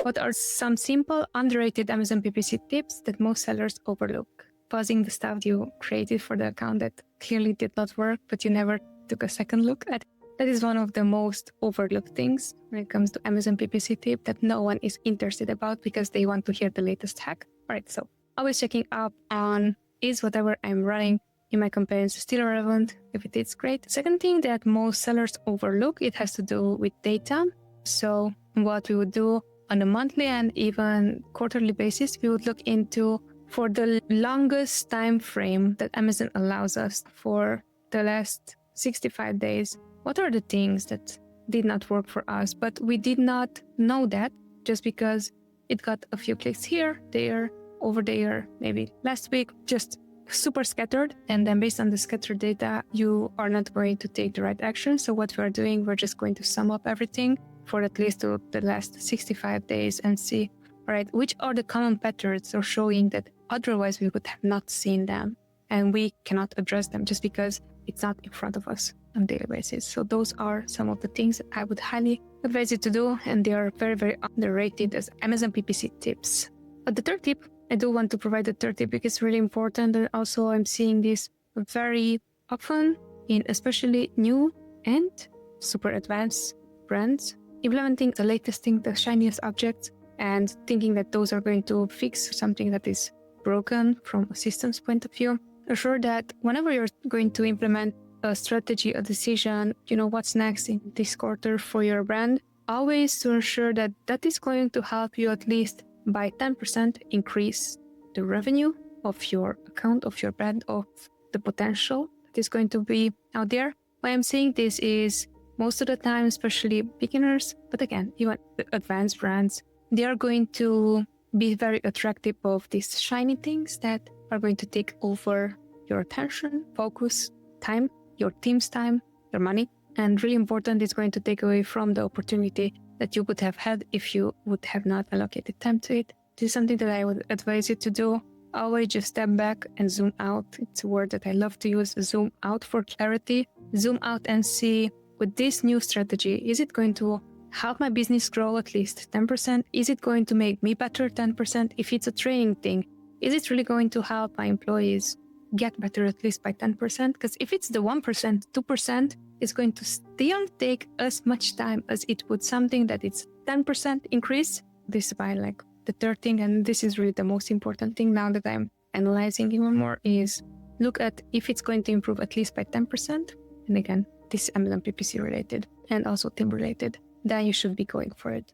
What are some simple, underrated Amazon PPC tips that most sellers overlook? Pausing the stuff you created for the account that clearly did not work, but you never took a second look at. That is one of the most overlooked things when it comes to Amazon PPC tip that no one is interested about because they want to hear the latest hack. All right, so always checking up on, is whatever I'm running in my campaigns still relevant? If it is, great. Second thing that most sellers overlook, it has to do with data. So what we would do on a monthly and even quarterly basis, we would look into, for the longest time frame that Amazon allows us, for the last 65 days, what are the things that did not work for us? But we did not know that just because it got a few clicks here, there, over there, maybe last week, just super scattered. And then based on the scattered data, you are not going to take the right action. So what we're doing, we're just going to sum up everything for at least the last 65 days and see, all right, which are the common patterns or showing that otherwise we would have not seen them. And we cannot address them just because it's not in front of us on a daily basis. So those are some of the things that I would highly advise you to do. And they are very, very underrated as Amazon PPC tips. But the third tip, I do want to provide the third tip because it's really important. And also I'm seeing this very often in especially new and super advanced brands, implementing the latest thing, the shiniest objects, and thinking that those are going to fix something that is broken from a systems point of view. Assure that whenever you're going to implement a strategy, a decision, you know what's next in this quarter for your brand, always to ensure that that is going to help you at least by 10% increase the revenue of your account, of your brand, of the potential that is going to be out there. Why I'm saying this is most of the time, especially beginners, but again, even advanced brands, they are going to be very attractive of these shiny things that are going to take over your attention, focus, time, your team's time, your money. And really important, it's going to take away from the opportunity that you would have had if you would have not allocated time to it. This is something that I would advise you to do. Always just step back and zoom out. It's a word that I love to use, zoom out for clarity. Zoom out and see, with this new strategy, is it going to help my business grow at least 10%? Is it going to make me better 10%? If it's a training thing, is it really going to help my employees get better at least by 10%? Because if it's the 1%, 2%, it's going to still take as much time as it would something that it's 10% increase. This is why like the third thing, and this is really the most important thing now that I'm analyzing even more, is look at if it's going to improve at least by 10%. And again, this is Amazon PPC related and also team related, then you should be going for it.